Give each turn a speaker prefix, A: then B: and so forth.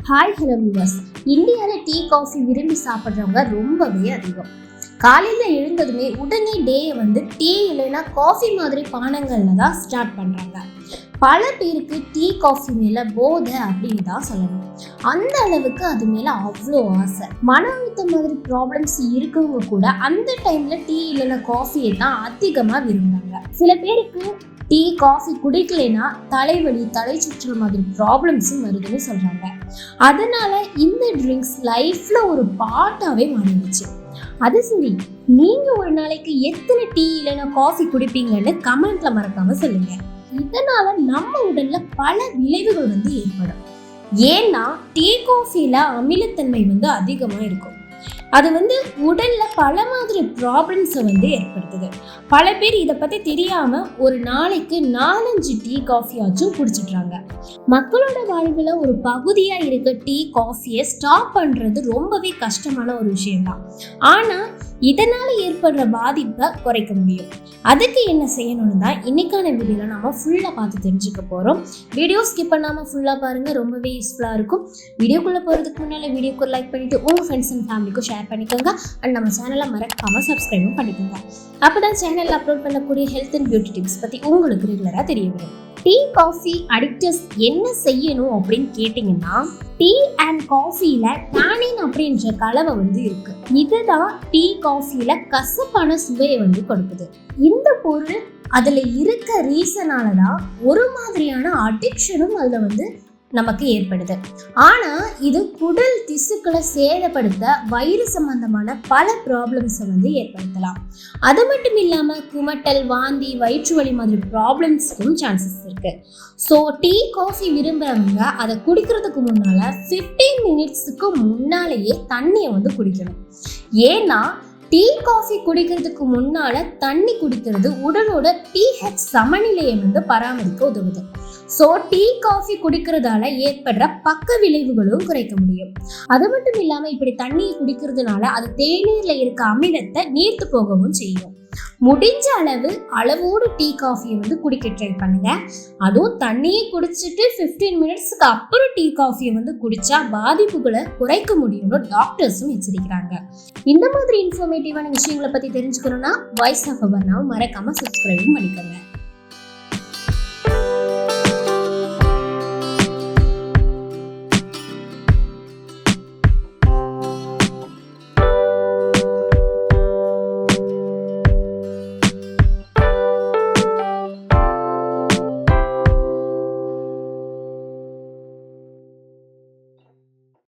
A: Hi hello viewers. இந்தியாவில் tea coffee விரும்பி சாப்பிட்றவங்க ரொம்பவே அதிகம். காலையில் எழுந்ததுமே உடனே டேயை டீ இல்லைன்னா காஃபி மாதிரி பானங்களில் தான் ஸ்டார்ட் பண்ணுறாங்க. பல பேருக்கு டீ காஃபி மேலே போதை அப்படின்னு தான் சொல்லணும். அந்த அளவுக்கு அது மேலே அவ்வளோ ஆசை. மன அழுத்தம் மாதிரி ப்ராப்ளம்ஸ் இருக்கவங்க கூட அந்த டைமில் டீ இல்லைன்னா காஃபியை தான் அதிகமாக விரும்புகிறாங்க. சில பேருக்கு டீ காஃபி குடிக்கலைன்னா தலைவலி, தலை சுற்றல் மாதிரி ப்ராப்ளம்ஸும் வருதுன்னு சொல்கிறாங்க. அதனால இந்த ட்ரிங்க்ஸ் லைஃப்ல ஒரு பார்ட்டாவே மாறிடுச்சு. அது சரி, நீங்க ஒரு நாளைக்கு எத்தனை டீ இல்லைன்னா காஃபி குடிப்பீங்கன்னு கமெண்ட்ல மறக்காம சொல்லுங்க. இதனால நம்ம உடல்ல பல விளைவுகள் ஏற்படும். ஏன்னா டீ காஃபில அமிலத்தன்மை அதிகமா இருக்கும். அது உடல்ல பல மாதிரி ப்ராப்ளம்ஸை ஏற்படுத்துது. பல பேர் இதை பத்தி தெரியாம ஒரு நாளைக்கு 4-5 டீ காஃபியாச்சும் குடிச்சிட்றாங்க. மக்களோட வாழ்வில் ஒரு பகுதியா இருக்க டீ காஃபியை ஸ்டாப் பண்றது ரொம்பவே கஷ்டமான ஒரு விஷயம்தான். ஆனா இதனால ஏற்படுற பாதிப்பை குறைக்க முடியும். அதுக்கு என்ன செய்யணும்னு தான் இன்னைக்கான வீடியோல நாம ஃபுல்லா பார்த்து தெரிஞ்சுக்க போறோம். வீடியோ ஸ்கிப் பண்ணாம ஃபுல்லா பாருங்க, ரொம்பவே யூஸ்ஃபுல்லா இருக்கும். வீடியோக்குள்ள போறதுக்கு முன்னால வீடியோக்கு லைக் பண்ணிட்டு உங்க ஃப்ரெண்ட்ஸ் அண்ட் ஃபேமிலிக்கும் ஷேர் பண்ணிக்கோங்க. அண்ட் நம்ம சேனலை மறக்காம சப்ஸ்கிரைபும் பண்ணிக்கோங்க. அப்பதான் சேனல்ல அப்லோட் பண்ணக்கூடிய ஹெல்த் அண்ட் பியூட்டி டிப்ஸ் பத்தி உங்களுக்கு ரெகுலரா தெரிய வரும். டீ காஃபி அடிக்டர்ஸ் என்ன செய்யணும் அப்படின்னு கேட்டீங்கன்னா, டீ அண்ட் காஃபியில டானின் அப்படின்ற கலவை இருக்கு. இதுதான் டீ காஃபியில கசப்பான சுவையை கொடுக்குது. இந்த பொருள் அதுல இருக்க ரீசனாலதான் ஒரு மாதிரியான அடிக்ஷனும் அதுல நமக்கு ஏற்படுது. ஆனா இது குடல் திசுக்களை சேதப்படுத்த, வயிறு சம்பந்தமான பல ப்ராப்ளம்ஸை ஏற்படுத்தலாம். அது மட்டும் இல்லாம குமட்டல், வாந்தி, வயிற்று வலி மாதிரி ப்ராப்ளம்ஸ்க்கும் சான்சஸ் இருக்கு. ஸோ டீ காஃபி விரும்புறவங்க அதை குடிக்கிறதுக்கு முன்னால 15 மினிட்ஸுக்கு முன்னாலேயே தண்ணியை குடிக்கணும். ஏன்னா டீ காஃபி குடிக்கிறதுக்கு முன்னால தண்ணி குடிக்கிறது உடலோட pH சமநிலையை பராமரிக்க உதவுது. ஸோ டீ காஃபி குடிக்கிறதால ஏற்படுற பக்க விளைவுகளும் குறைக்க முடியும். அது மட்டும் இல்லாம இப்படி தண்ணியை குடிக்கிறதுனால அது தேநீர்ல இருக்க அமிலத்தை நீர்த்து போகவும் செய்யும். முடிஞ்ச அளவோடு டீ காஃபியை குடிக்க ட்ரை பண்ணுங்க. அதுவும் தண்ணியை குடிச்சிட்டு 15 மினிட்ஸ்க்கு அப்புறம் டீ காஃபியை குடிச்சா பாதிப்புகளை குறைக்க முடியும்னு டாக்டர்ஸும் எச்சரிக்கிறாங்க. இந்த மாதிரி இன்ஃபர்மேட்டிவான விஷயங்களை பத்தி தெரிஞ்சுக்கணும்னா வாய்ஸ் ஆஃப் அபர்ணாவை மறக்காம சப்ஸ்கிரைபும் பண்ணிக்கோங்க.